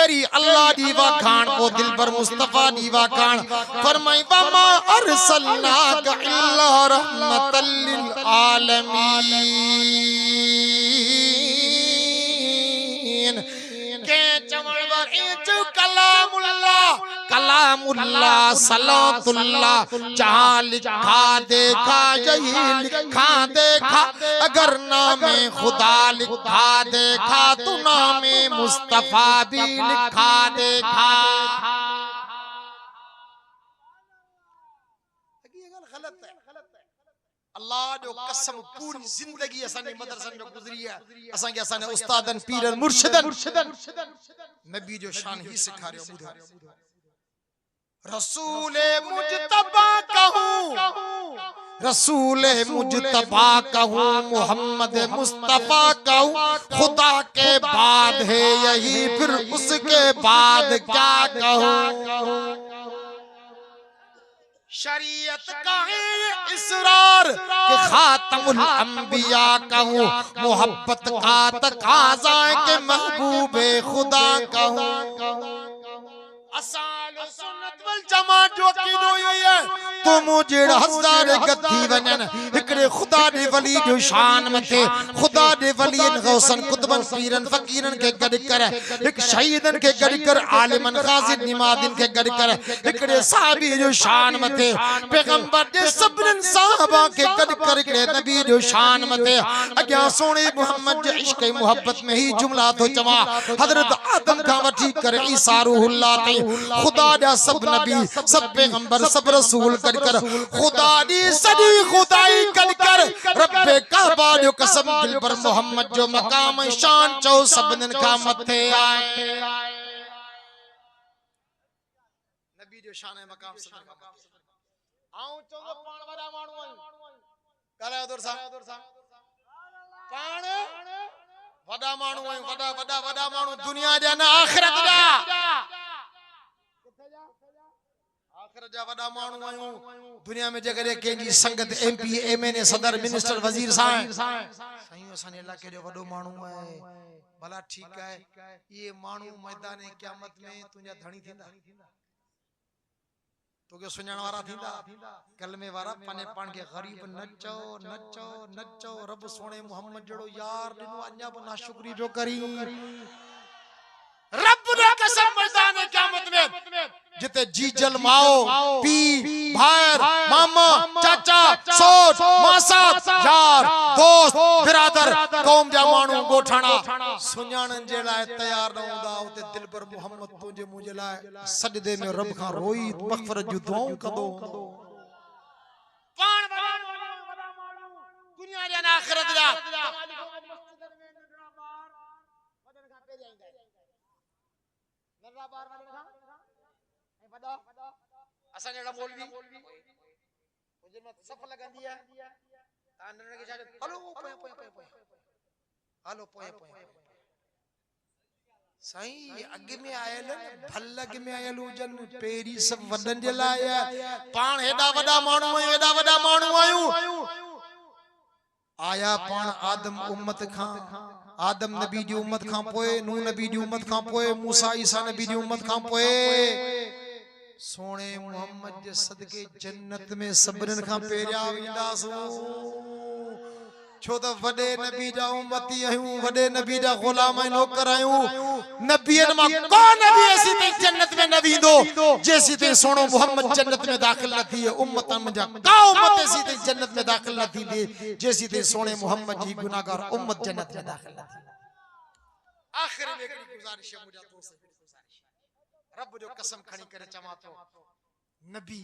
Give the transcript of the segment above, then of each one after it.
Peri अल्लाह दी वाखान को दिल पर मुस्तफा दी वाखान फरमाई वमा अरसलनाका इल्ला रहमतल लिल आलमीन के चवण वर जो कलामुल्लाह सलातुल्लाह जहां लिखा देखा यही लिखा देखा अगर नामे खुदा लिखा देखा तो नामे मुस्तफा भी लिखा देखा। ये गल गलत है। अल्लाह जो कसम पूरी जिंदगी असानी मदरसन जो गुजरी है असा के असाने उस्तादन पीरन मुर्शिदन नबी जो शान ही सिखा रहे हो। रसूले मुजतबा कहूं रसूले मुजतबा कहूं मोहम्मद मुस्तफा कहूं खुदा के बाद है यही फिर उसके बाद क्या कहूं। शरीयत का है इसरार के खातमुल अंबिया कहूं मोहब्बत का तकाजा के महबूबे खुदा कहूं। असाल सुन्नत वल जमात जो कीदो है तो मुझे हजार गद्दी वनन इकड़े खुदा दे वली जो शान मथे खुदा दे वलीन गौसन कुतबन पीरन फकीरन के गड कर एक शहीदन के गड कर आलिमन गाजी निमादिन के गड कर इकड़े साहबी जो शान मथे पैगंबर दे सबरन साहबा के गड कर इकड़े नबी जो शान मथे अग्या सोने मोहम्मद जे इश्क मोहब्बत में ही जुमला तो जमा हजरत आदम का वठी कर ईसा रूहुल्लाह ते खुदा दा सब नबी सब पैगंबर सब रसूल कर कर खुदा दी सदी खुदाई कर कर रब्बे काबा जो कसम दिल पर मोहम्मद जो मकाम शान चो सबनन का मथे आए नबी जो शान है मकाम सबन का आऊं चो पाण वडा माणू करे उधर सा पाण वडा माणू वडा वडा वडा माणू दुनिया जा ना आखिरत जा आखिरत जा वडा माणू आयूं दुनिया में जगह केजी संगत एमपी एमएनए सदर मिनिस्टर वजीर साईं साईं असाने इलाके जो वडो माणू है भला ठीक है ये माणू मैदान क़यामत में तुजा धणी थींदा तो के सुञाण वारा थींदा कलमे वारा पने पान के गरीब नचो नचो नचो रब सोने मोहम्मद जड़ो यार दिनो अन्या बना शुक्री जो करी रब ने कसम मैदान क़यामत में जिते जी जल माओ पी भायर मामा चाचा सोच मासा यार दोस्त बिरादर कौम जा मानू गोठाना सुञाणन जे लाए तैयार न हुंदा उते दिल पर मोहम्मद तुजे मुझे लाए सजदे में रब खां रोई मगफरत जो दुआऊं कंदो पाण दुनिया जा आखिरत जा असा जेड़ा मौलवी मुझे मत सफ लगंदी है तानन के छाड़े हलो पोए पोए पोए हलो पोए पोए साईं अगे में आयल भलग में आयल जन पेरी सब वडन जे लाया पाण हेडा वडा माणू आयूं आया पाण आदम उम्मत खां आदम नबी जी उम्मत खां पोए नूह नबी जी उम्मत खां पोए मूसा ईसा नबी जी उम्मत खां पोए सोने मोहम्मद जे सदके जन्नत में सबरन खां पेरिया विंदासू छो त वडे नबी जा उम्मती आयूं वडे नबी जा गुलाम नौकर आयूं नबियन मा को नबी ऐसी ते जन्नत में न विंदो जैसी ते सोनो मोहम्मद जन्नत में दाखिल न थी उम्मतन जा का उम्मत ऐसी ते जन्नत में दाखिल न थी जैसी ते सोने मोहम्मद जी गुनाहगार उम्मत जन्नत में दाखिल न थी। आखिर में एक गुजारिश है मुझे तो से गुजारिश रब जो कसम खणी करे चमा तो नबी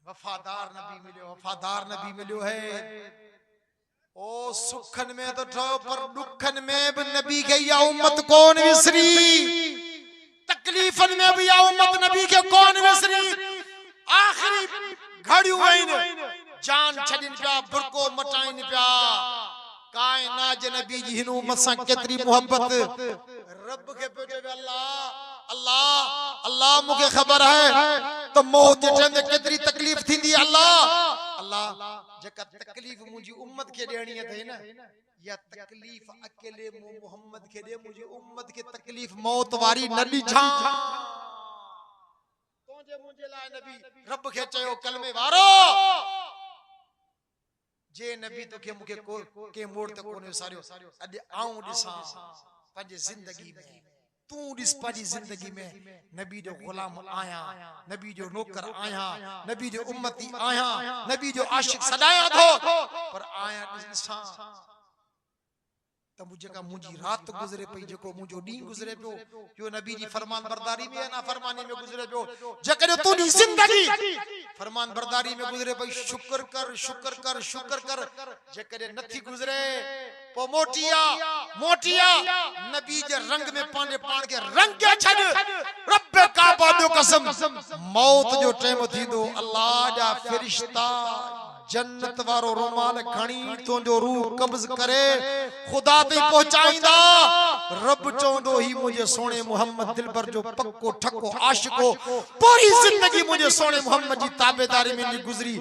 वफादार नबी मिलियो है ओ सुखन में तो ठो पर दुखन में भी नबी के या उम्मत कौन विसरी तकलीफन में भी या उम्मत नबी के कौन विसरी आखिरी घड़ियों आइन जान छडिन पिया बुरको मटाइन पिया कायनात जे नबी जी हिन उम्मत सा केतरी मोहब्बत रब के पे अल्लाह अल्लाह अल्लाह मुझे खबर है तो मौत जे टाइम में केतरी तकलीफ थींदी अल्लाह अल्लाह जेका तकलीफ मुझी उम्मत के देनी है ना या तकलीफ अकेले मोहम्मद के दे मुझे उम्मत के तकलीफ मौत वारी न ॾिठा तोजे मुझे लाए नबी रब के चयो कलमे वारो जे नबी तो के मुके को के मोड़ ते कोने सारियो अज आऊं दिसा पंहिंजे जिंदगी में तू दिस पंहिंजी जिंदगी में नबी जो गुलाम आया नबी जो नौकर आया नबी जो उम्मती आया नबी जो आशिक सदाया थो पर आया दिसा त मुझे का मुझी रात गुजरे पई जको मुझो डी गुजरे पियो यो नबी जी फरमान बरदारी में ना फरमानी में गुजरे पियो जकरे तू दी जिंदगी फरमान बरदारी में गुजरे पई शुक्र कर जकरे नथी गुजरे पो मोटिया नबी जे रंग में पाने पान के रंग के छड रब काबा जो कसम मौत जो टाइम थींदो अल्लाह जा फरिश्ता जन्नत वारो रुमाल खणी तो जो रूह कब्ज करे खुदा पे पहुंचाइंदा रब चौंदो ही मुझे सोने मोहम्मद दिलबर जो पक्को ठक्को आशिको पूरी जिंदगी मुझे सोने मोहम्मद जी ताबेदारी में गुजरी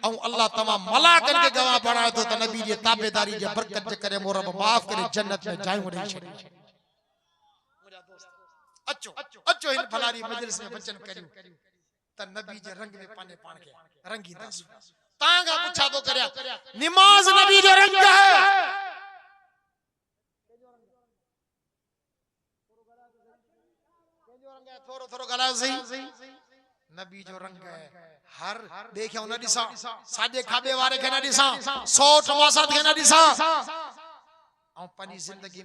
औ अल्लाह तमाम मलाकन के गवाह बनाए तो नबी जी ताबेदारी जे बरकत जे करे मोर रब माफ करे जन्नत में जाऊं रे छड़ी मुजा दोस्त अचो इन फलारी मजलिस में वचन करियो त नबी जे रंग में पाने पान के रंगी दास तांगा पूछा तो करया नमाज नबी जो रंग है थोरो गला सही नबी जो रंग है हर देखियो न दिसा साडे खाबे वारे के न दिसा 100 टमासत के न दिसा औ पानी जिंदगी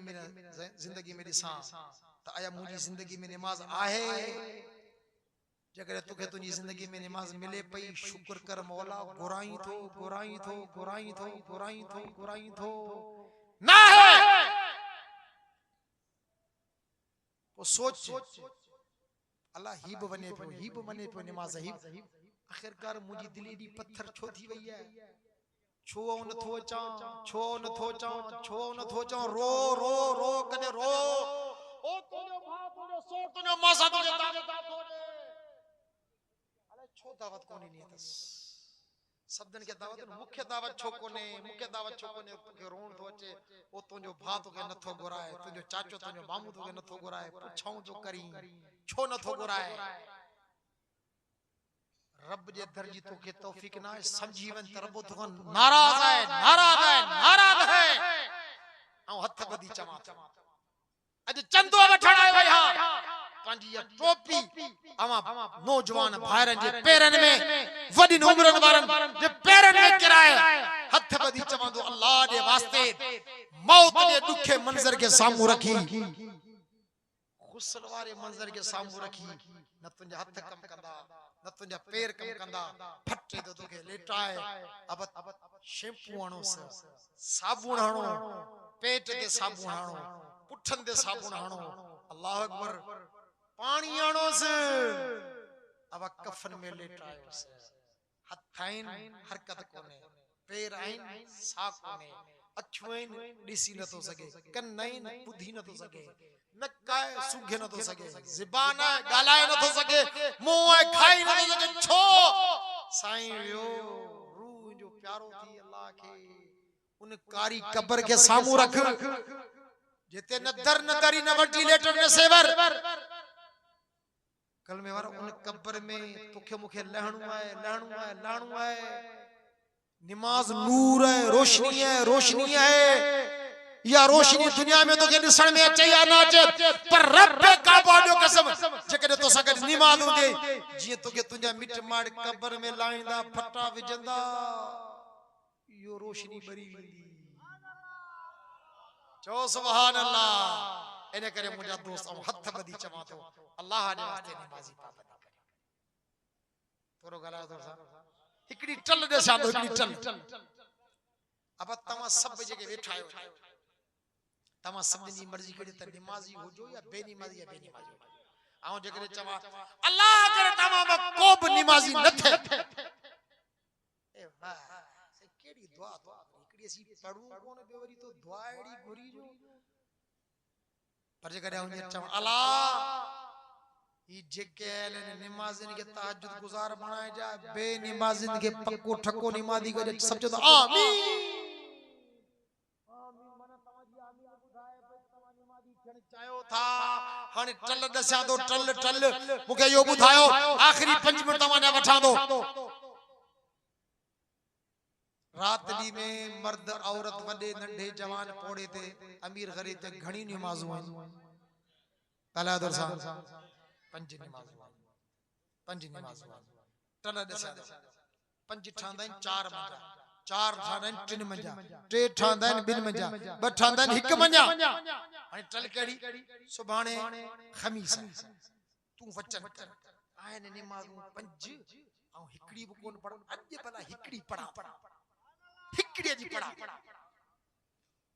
में दिसा त आया मुजी जिंदगी में नमाज आहे जगरे तुके तुनी जिंदगी में नमाज मिले पई शुक्र कर मौला गुराई थो ना है वो सोच अल्लाह हिब बने पे नमाज हिब आखिरकार मुजी दिली दी पत्थर छो थी वई है छो न थो चा रो कने रो ओ तोजो भा तोजो सो तोजो मासा तोजो छो दावत कोनी नियतस शब्दन के दावत मुख्य दावत छो कोने के रोण तो अचे ओ तुजो भा तो के नथो गुराए तुजो चाचो तुजो मामू तो के नथो गुराए पुछाऊं तो करी छो नथो गुराए रब जे दर्जी तो के तौफीक ना समझी वन तरबो तो नाराज है औ हथ बदी चमा अज चंदो वठण आयो यहां पंजी टोपी अमा नौजवान भाइरन जे पेरन में वडी उम्रन वारन जे पेरन में किराए हथ बदी चवंदो अल्लाह दे वास्ते मौत दे दुखे मंजर के सामू रखी गुस्ल वारे मंजर के सामू रखी न तुंजा हथ कम कंदा न तुंजा पैर कम कंदा फटे तो तोके लेटाए अब शैम्पू हणो साबुन हणो पेट दे साबुन हणो पुठन दे साबुन हणो अल्लाह अकबर पानी आनो से अब कफन में लेटायो से हथाइन हरकत कोने पैर आइन साफ कोने अछुइन दिसी न तो सके कन्नइन बुद्धि न तो सके नकाए सुगे न तो सके ज़बान गालाए न तो सके मुंह खाई न तो सके छो साईं यो रूह जो प्यारो थी अल्लाह के उन कारी कब्र के सामू रख जेते न दरी न वेंटिलेटर न सेवर कल में वारा उन कब्र में तुखे मुखे लहणु है नमाज नूर है रोशनी है या रोशनी दुनिया में तो के दिसण में अचे या ना अचे पर रब काबा जो कसम जेकरे तो सगत नमाज हुंदे जी तो के तुंजा मिट माड़ कब्र में लाइंदा फटा विजंदा यो रोशनी बरी वेंदी चो सुभान अल्लाह इने करे मुजा दोस्त हथ बदी चवा तो अल्लाह ने वास्ते नमाजी पाबंदी करे तोरो गला दोस्त हिकड़ी टल दे सादो हिकड़ी टल अब तमा सब जगह बैठायो तमा सब जी मर्जी करे त नमाजी हो जो या बेनमाजी हो आऊं जगह चवा अल्लाह करे तमा को भी नमाजी न थे ए वाह से केड़ी दुआ हिकड़ी सी पढ़ू कोन बेवरी तो दुआ एड़ी घुरी जो पर जगह उन चवा अल्लाह ई जेके नमाज़िन के तहज्जुद गुजार बनाए जा बे नमाज़िन के पक्को ठक्को नमाज़ी के सब जो आमीन आमीन माना तवाजी आमीन बुधाए पे तवा नमाज़ी थियण चायो था हाने टल दस्या तो टल टल मुके यो बुधायो आखिरी 5 मिनट तवा ने वठा दो रात दी में मर्द औरत वडे नंढे जवान पोड़े थे अमीर गरीब ते घणी नमाज़ूं आहिनि पहला दरसा 5 नमाज़ूं टल दस्या 5 ठांदा 4 मंजा 4 ठांदा 3 मंजा 3 ठांदा 2 मंजा 2 ठांदा 1 मंजा हाने टल केड़ी सुभाणे खमीस तू वचन कर आए ने नमाज़ूं 5 ऐं हिकड़ी भी कोन पढ़ अज भला हिकड़ी पढ़ा हिकड़ी जी पढ़ा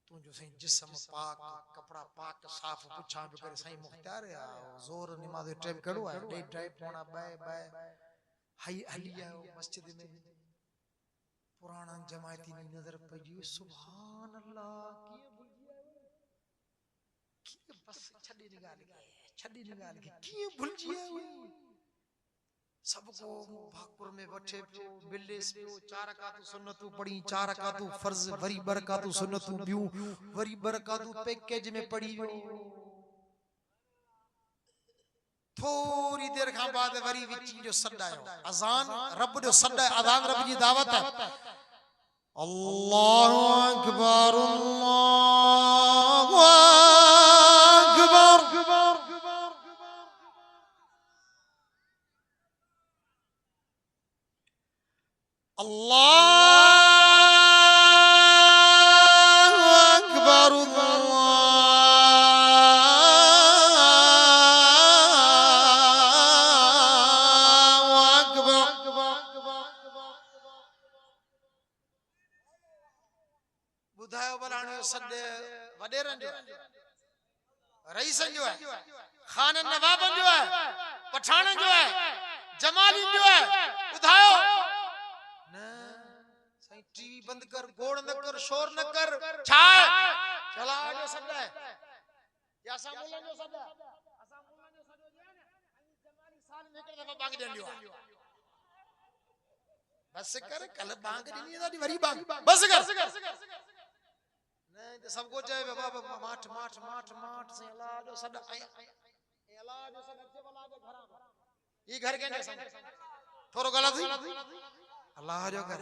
तू जो सही जिस्म पाक कपड़ा पाक साफ पुछा पे करे सही मुख्तार या जोर नमाज टाइम कड़ो है डे टाइम पोना बाय बाय हाई हलिया मस्जिद में पुराना जमायती नजर पई सुभान अल्लाह की बस छड़ी निकाल के की भूल जिया सबको भागपुर में बैठे पियो मिले पियो 4 रकातू सुन्नतू पढ़ी 4 रकातू फर्ज वरी बरकातू सुन्नतू बियो वरी बरकातू पैकेज में पढ़ी थोड़ी देर का बाद वरी विची जो सदायो अजान रब जो सदा अजान रब जी दावत है अल्लाहु अकबर अल्लाहु अकबर अल्लाहु अकबर अल्लाहु अकबर बुधायो बलाणो सद वडेरन जो रईसन जो है खानन नवाबन जो है पठानन जो है जमालिन जो है बुधायो टीवी बंद कर गोड़ न कर शोर न कर छाए चला जो सदा है या असा बोलन जो सदा असा बोलन जो सदा जे ने जमाली साल में हिक दफा बांग देंदियो बस कर कल बांग दी दी वरी बांग बस कर नहीं तो सबको चाहे बाबा माठ माठ माठ माठ से अल्लाह जो सदा अल्लाह जो सदा जे वाला जो घर ये घर के थोरो गलत थी अल्लाह जो घर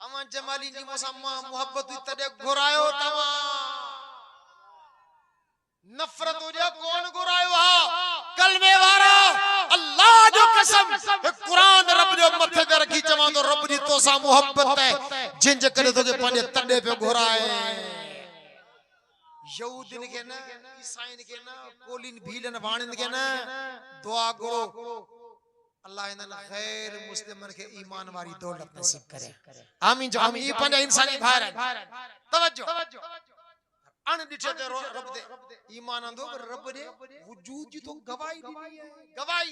अमान जमाली जी मोसम्मा मोहब्बत तदे घुरायो तवा नफरत हो जा कौन घुरायो हा कलमे वारा अल्लाह जो कसम कुरान रब जो मथे ते रखी चवा तो रब जी तोसा मोहब्बत है जिंज करे तो पंजे तडे पे घुराए यहूदन के ना ईसाईन के ना कोलिन भीलन वाणन के ना दुआ करो अल्लाह इनन गैर मुस्लिमन के ईमान वाली दौलत नसीब करे आमीन जो आमीन ई पंजा इंसानी भार तवज्जो अन दिठे ते रब दे ईमान अंदो रब दे वजूद जी तो गवाही दी है गवाही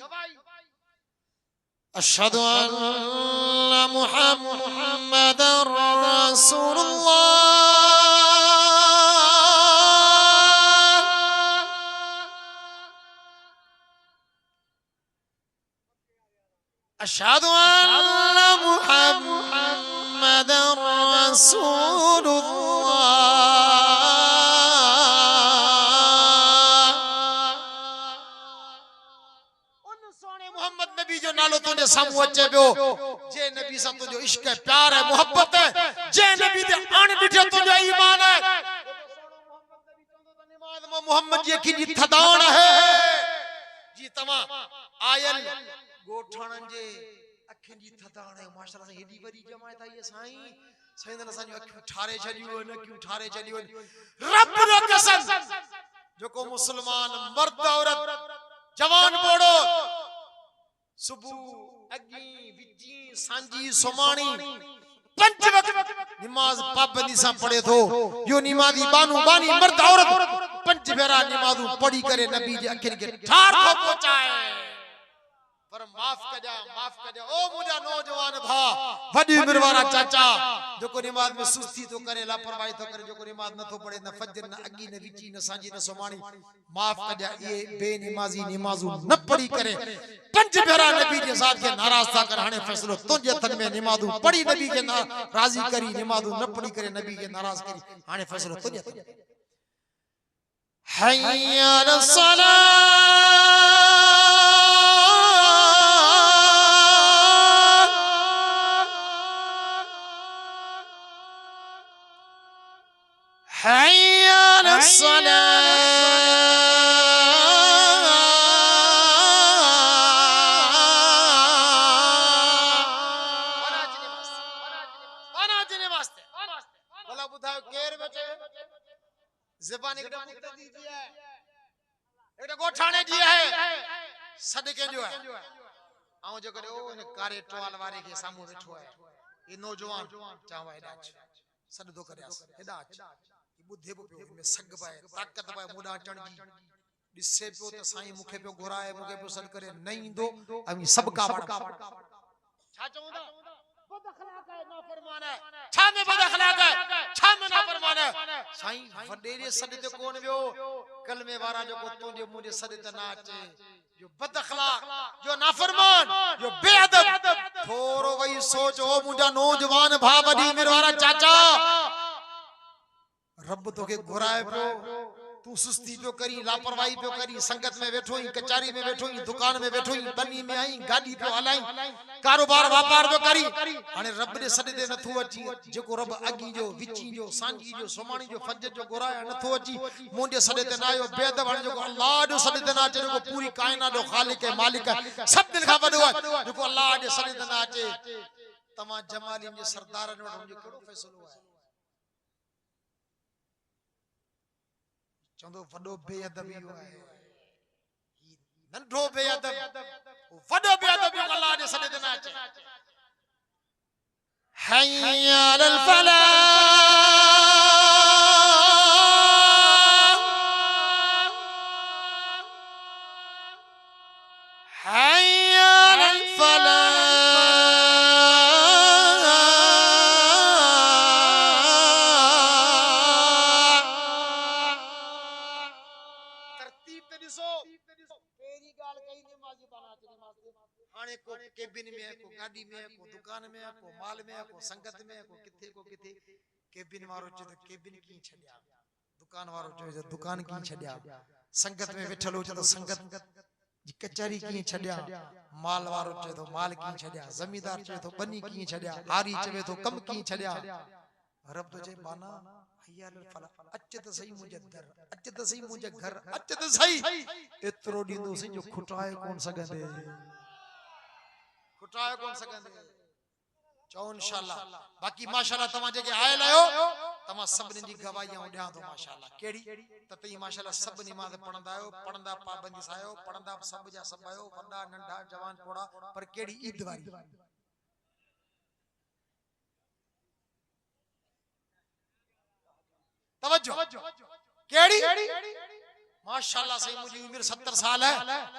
अशहदु अन्ना मुहम्मदर रसूलुल्लाह अशहदु अन्ना मुहम्मदर रसूलुल्लाह उन सोने मोहम्मद नबी जो नालो तुझे सामू अचे पियो जे नबी सा तुझो इश्क है प्यार है मोहब्बत है जे नबी दे अण डिठे तुझो ईमान है मोहम्मद जी की थदाण है जी तमा आयल गोठणन जे अखिन जी थदाण है माशाअल्लाह से हेडी बड़ी जमायत आई साईं साईं असां जो अखियूं ठारे छडियो न क्यों ठारे छडियो रब रो कसम जो को मुसलमान मर्द औरत जवान बोड़ो सुबह अगी विजी सांजी सोमानी पंच वक्त नमाज पाबंदी सा पढ़े थो यो नमाजी बानू बानी मर्द औरत पंच भेरा नमाजू पढ़ी करे नबी जे अखिन के ठार को पहुंचाए पर माफ कजा ओ मुजा नौजवान भा वडी उम्र वाला चाचा जो को नमाज में सुस्ती तो करे लापरवाही तो करे जो को नमाज न तो पढ़े न फजर न अगी न विची न सांजी न सोमानी माफ कजा ये बेनमाजी नमाजू न पढ़ी करे पंच भेरा नबी के साथ के नाराज था कर हाने फैसलो तुझे तन में नमाजू पढ़ी नबी के राजी करी नमाजू न पढ़ी करे नबी के नाराज करी हाने फैसलो तुझे तन हय्या अलस्सलाह हय्या अलस्सलाह बोला बुधाओ केर बचे ज़बान एक मुक्त दीजिए एक गोठाने दिया है सदके जो है आऊं जो करे ओ ने कारे टवाल वाले के सामू बैठो है ये नौजवान चावा हेडाच सद दो करे हेडाच ये बुद्धे पे में सग पाए ताकत पाए मुडा चणजी दिसे पे तो साईं मुखे पे घोराए मुखे पे सद करे नहीं दो हम सब का छा चाहूंदा बद अखलाक है नाफरमान है छा में बद अखलाक है छा में नाफरमान है साईं वडेरे सद ते कोन वियो कलमे वारा जो को तुंजे मुझे सद ते ना अचे जो बद अखलाक जो नाफरमान जो बेअदब थोरो वही सोच ओ मुंडा नौजवान भा वडी मेरे वारा चाचा रब तो के घुराए पे तू सुस्ती पे करी लापरवाही पे करी संगत में बैठो ही कचहरी में बैठो ही दुकान में बैठो ही बनी में आई गाड़ी पे हलाई कारोबार व्यापार पे करी हाने रब ने सद दे नथो अची जेको रब अगी जो विची जो सांजी जो सोमाणी जो फजर जो घुराए नथो अची मुंडे सद दे ना आयो बेअदब हाने जेको अल्लाह जो सद दे ना अचे जेको पूरी कायनात जो खालिक है मालिक है सब दिन का वडो है जेको अल्लाह जे सद दे ना अचे तमा जमाली जे सरदार ने जो केड़ो फैसलो है चंदो वडो बेअदबी हो है नंढो बेअदब वडो बेअदब अल्लाह ने सदे देना चे हय्या अलल फलाह हय्या अलल फलाह हाने को केबिन में को गाड़ी में को दुकान में को माल में को संगत में को किथे केबिन वारो चे तो केबिन की छड्या दुकान वारो चे तो दुकान की छड्या संगत में बैठलो चे तो संगत जी कचहरी की छड्या माल वारो चे तो माल की छड्या जमींदार चे तो बनी की छड्या हारी चे तो कम की छड्या रब तो जे बाना हय्या अलल फलाह अच त सही मुझे दर अच त सही मुझे घर अच त सही एतरो दींदो सही जो खुटाए कोन सगंदे खुटाए कोन सगंदे चओ इंशाअल्लाह बाकी माशाअल्लाह तमा जे के आयल आयो तमा सब नी गवाहियां उड्या तो माशाअल्लाह केड़ी त तई माशाअल्लाह सब नमाज पढ़ंदा आयो पढ़ंदा पाबंदी सायो पढ़ंदा सब जा सब आयो वडा नंढा जवान थोड़ा पर केड़ी ईद वारी तवज्जो केड़ी माशाअल्लाह सही मुझी उम्र 70 साल है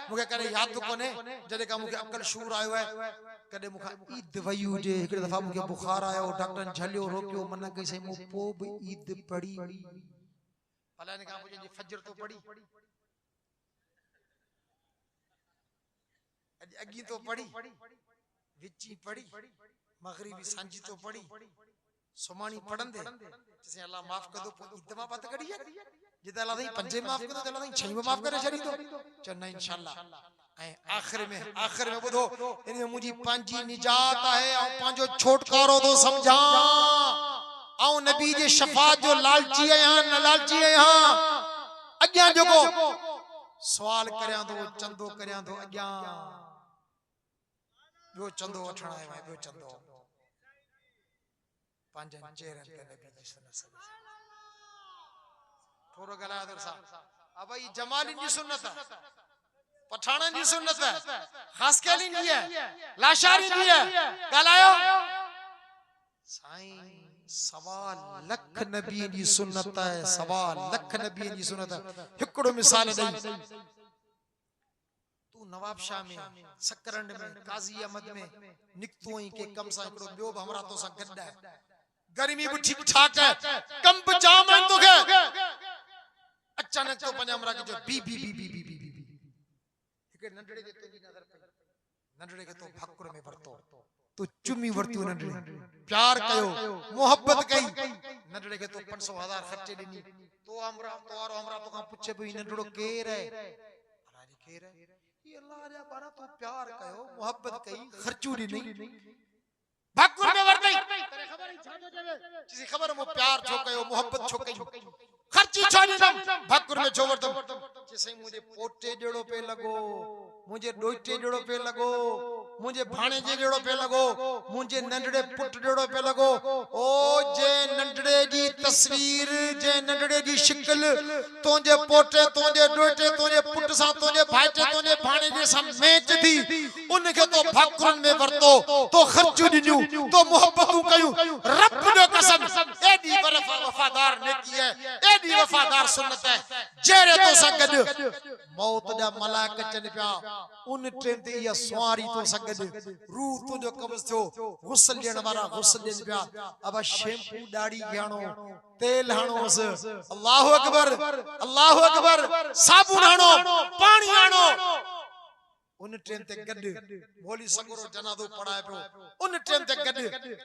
मुके करे याद तो कोने जदे का मुके अकल शूर आयो है कदे मुखा ईद वयू जे एक दफा मुके बुखार आयो डॉक्टर झलियो रोकियो मन के सही मु पो भी ईद पड़ी भला ने का मुझे जी फजर तो पड़ी अगी तो पड़ी विची पड़ी मगरिबी सांजी तो पड़ी सोमानी पढ़ंदे जैसे अल्लाह माफ कर दो इतमा बात करी है जिदा अल्लाह नहीं पंजे माफ कर दो अल्लाह नहीं छई माफ करे छड़ी तो चन्ना इंशाअल्लाह ए आखिर में बुधो इने मुजी पांजी निजात है औ पांजो छोटकारो तो समझा औ नबी जे शफाअत जो लालची है यहां न लालची है यहां अग्या जोको सवाल करया तो चंदो करया तो अग्या जो चंदो वठणा है भाई जो चंदो पांजन चेहरन ते नबी जी सल्लल्लाहु अलैहि वसल्लम थोरो गला दर सा अब ये जमालिन जी सुन्नत है, पठानन जी सुन्नत है, खासकेलिन जी है, लाशारी जी है, गलायो साईं सवा लख नबी जी सुन्नत है, सवा लख नबी जी सुन्नत है। हिकड़ो मिसाल दई तू नवाब शाह में, सकरंड में, काजी अहमद में निकतो ही के कम सा हिकड़ो बियो हमरा तो सा गड्डा है, गर्मी भी ठीक ठाक है, कंप जाम है तो के अचानक तो पंजा हमरा के जो बी बी बी बी बी बी हिकड़े नंढड़े जे तुंजी नजर पई, नंढड़े के तो भकुर में वरतो तो चुमी वरती नंढड़ी, प्यार कयो, मोहब्बत कई, नंढड़े के तो 500,000 खर्चे दिनी, तो हमरा तो और हमरा तो का पूछे भई नंढड़ो केर है, अलाजी केर है, ये अल्लाह रे बारा तो प्यार कयो, मोहब्बत कई, खर्चू दी नहीं, भकुर में वरतई, तेरे खबर ही छाजो देवे, किसी खबर मो प्यार छो कयो, मोहब्बत छो कई, खर्ची छो नीदम, भकुर में छो वरतम, जैसे मुझे पोटे जड़ो पे लगो, मुझे डोइटे जड़ो पे लगो, मुझे भाणेजे जड़ो पे लगो, मुझे नंढड़े पुट जड़ो पे लगो, ओ जे नंढड़े जी तस्वीर, जे नंढड़े जी शिकल, तोजे पोटे, तोजे डोइटे, तोजे पुट सा, तोजे भाईटे, तोजे भाणेजे सा मैच थी, उनके तो भकुरन में वरतो, तो खर्चू दिन्यू, तो मोहब्बतू कयूं, रब जो कसम, एडी वफादार नेकी है, एडी वफादार सुन्नत है, जेरे तो संगद मौत दा मलाक चन पिया, उन ट्रेन ते या सवारी तो संगद रूह तो जो कब्ज थियो, गुस्ल देण वाला गुस्ल देन पिया, अब शैम्पू दाढ़ी घाणो, तेल हाणोस, अल्लाहु अकबर, साबुन हाणो, पानी हाणो, उन ट्रेन ते गड मोली संगरो जनादो पढ़ाए पियो, उन ट्रेन ते गड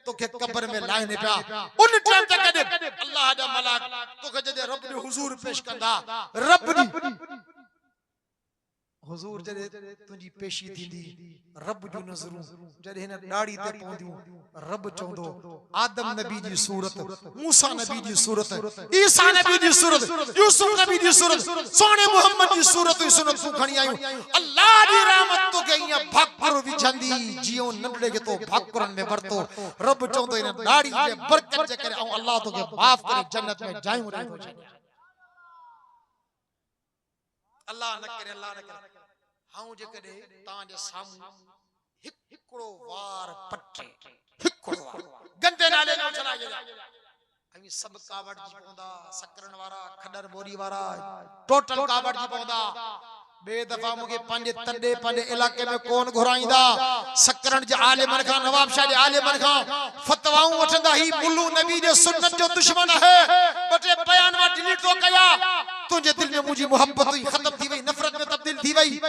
तोखे कब्र में लाइने पिया, उन ट्रेन ते गड अल्लाह दा मलाक तोखे जदे रब दे हुजूर पेश कंदा, रब दी हुजूर जदे तुंजी पेशी थींदी, रब जो नज़रूं जदे हिन दाढ़ी ते पवंदियूं, रब चवंदो आदम नबी जी सूरत, मूसा नबी जी सूरत, ईसा नबी जी सूरत, यूसुफ नबी जी सूरत, सोने मोहम्मद जी सूरत सुनत तू खणी आयूं, अल्लाह दी रहमत तो के इया भकुर विझंदी जियो नंढड़े के तो भकुरन में वरतो, रब चवंदो इन दाढ़ी जे बरकत जे करे ऐं अल्लाह तो के माफ करे जन्नत में जायूं रहियो छे, अल्लाह न करे, अल्लाह न करे, हां जे कदे तां जे सामू हिकड़ो वार पटे, हिकड़ो वार गंदे नाले न चला गया, अमी सब कावड़ जी पौंदा, सकरन वारा, खडर बोरी वारा, टोटल कावड़ जी पौंदा, बेदफा मुके पंजे तंडे पंजे इलाके में कौन घुराइंदा, सकरन जे आलिमन खां, नवाब शाह जे आलिमन खां फतवाऊं वठंदा, ही मुल्लू नबी जे सुन्नत जो दुश्मन है, बटे बयान वा डिलीट तो कया, तुझे दिल में मुझे मोहब्बत हुई, खत्म थी वई, नफरत में तब्दील थी वई,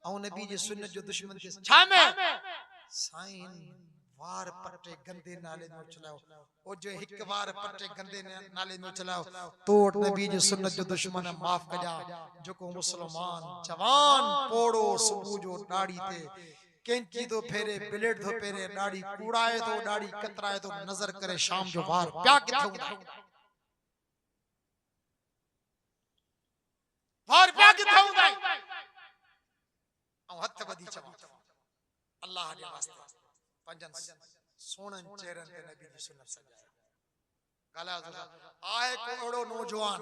औ नबी जे सुन्नत जो दुश्मन थे छा में साईं वार पट्टे गंदे नाले में चलाओ, ओ जो हिक वार पट्टे गंदे नाले में चलाओ, तोड़ नबी जे सुन्नत जो दुश्मन माफ कजा, जो को मुसलमान जवान पोड़ो सुबह जो दाढ़ी ते कैंची तो फेरे, ब्लेड तो फेरे, दाढ़ी कूड़ाए तो, दाढ़ी कतराए तो, नजर करे शाम जो वार प्या किथे हुंदा, वार प्या किथे हुंदा, औ हथ बदी चवा अल्लाह दे वास्ते पंजन सोनन चेहरन ते नबी जी सुन्नत सजाया, गाला आए कोड़ो नौजवान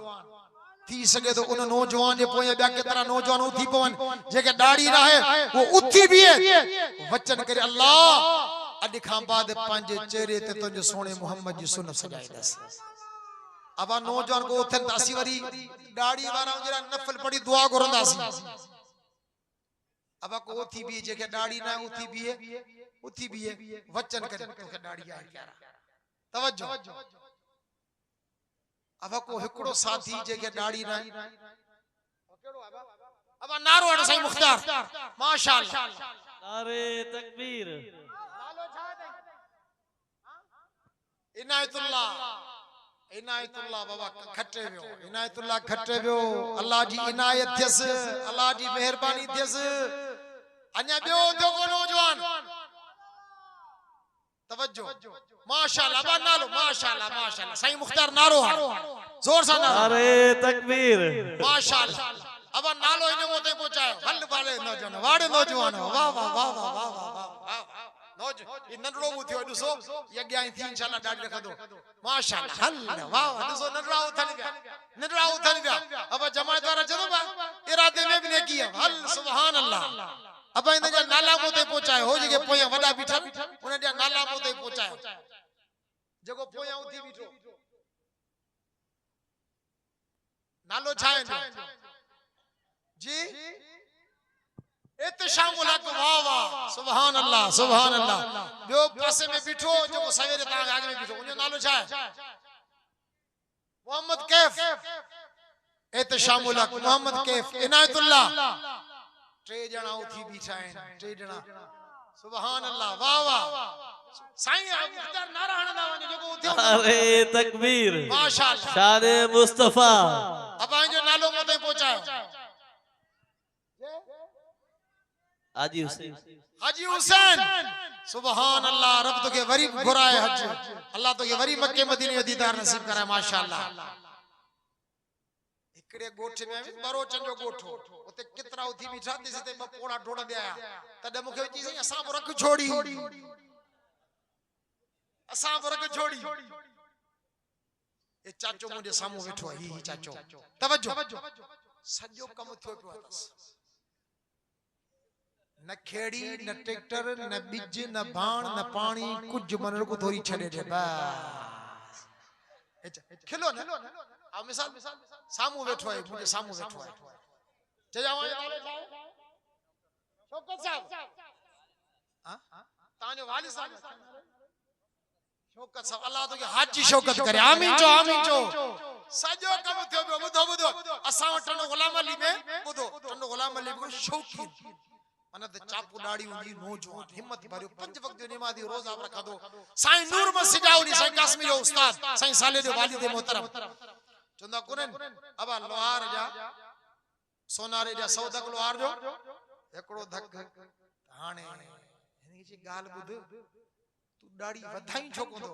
थी सके तो उन नौजवान जे पोए ॿिया केतिरा नौजवान उथी पवन, जेके दाढ़ी रहे वो उथी भी वचन करे अल्लाह अॼ खां बाद पंहिंजे चेहरे ते तुंहिंजे सोने मोहम्मद जी सुन्नत सजाई दस, अब नौजवान को उथन तासी वरी दाढ़ी वारा जरा नफल पढ़ी दुआ घुरंदासी, अब को उथी भी जेके दाढ़ी ना उथी भी वचन करे तोखे दाढ़ी आहे क्यारा, तवज्जो, अब को हिकड़ो साथी जेके दाढ़ी ना केड़ो अब नारो हण साईं मुख्तार माशाअल्लाह, नारे तकबीर, नालो छा है इनायतुल्लाह, इनायतुल्लाह बाबा खटे वियो, इनायतुल्लाह खटे वियो, अल्लाह जी इनायत थियस, अल्लाह जी मेहरबानी थियस, अन्या बियो थियो को नौजवान, तवज्जो माशाअल्लाह, बा नालो माशाअल्लाह, माशाअल्लाह साईं मुख्तार नारो हां जोर सा नारो, नारे तकबीर, माशाअल्लाह, अब नालो इने मोते पहुंचायो, हल वाले नौजवान, वाड़े नौजवान, वाह वाह वाह वाह वाह वाह, नौज ये नंढड़ो मु थियो ॾिसो ये अॻियां थी इंशाल्लाह दाढ़ी रखंदो माशाल्लाह हल वाह ॾिसो नंढड़ा उथनि पिया अब जमात वारा चलो बा इरादे में भी नेकी है हल सुभान अल्लाह अब इन जा नाला मोते पहुंचाए हो जके पोया वडा बीठा उन जा नाला मोते पहुंचाए जको पोया उथी बीठो नालो छाए जी इत्शामुल हक वाह वाह सुभान अल्लाह बियो पासे में बीठो जो सवेरे ता आगे में बीठो उन नालो छाए मोहम्मद कैफ इत्शामुल हक मोहम्मद कैफ इनायतुल्लाह टे जना उठी बीठा है टे जना सुभान अल्लाह वाह वाह साईं मुख्तार नारा हणदा वने जो उथो नारे तकबीर माशाल्लाह शान मुस्तफा अब जो नालो मोते पहुंचाए हाजी हुसैन सुभान अल्लाह रब तो के वरी घुराए हज अल्लाह तो के वरी मक्के मदीने जो दीदार नसीब कराए माशाल्लाह इकड़े गोठ में बरोचन जो गोठो उते कितरा उथी बीठा दिसे ते पोड़ा ढोड़ दे आया तड मुखे चई सही असा रख छोड़ी असा रख छोड़ी ए चाचो मुझे सामू बैठो ही चाचो तवज्जो सजो कम थियो पियो अथस न खेड़ी न ट्रैक्टर न बिज न बाण न पानी कुछ मनर को थोड़ी छड़े दे बस खिलो न आ मिसाल सामू बैठो है मुझे सामू बैठो है चजावा नाले छा शौकत साहब हां ताजो वाली साहब शौकत साहब अल्लाह तो के हाजी शौकत करे आमीन चो सजो कम थियो बुधो असा टनो गुलाम अली में बुधो टनो गुलाम अली को शौकीन अनद चापू दाढ़ी उंदी नौजवान हिम्मत भरियो पंज वक्त जो नमाज़ी रोजा रखा दो साईं नूर मसिजाउनी साईं कासमी जो उस्ताद साईं साले जो वालिद मोहतरम चंदा कुरन अब लोहार जा सोनारे जा सौदक लोहार जो एकड़ो धक हाने हिन जी गाल बुध तू दाढ़ी वधाई छो कोंदो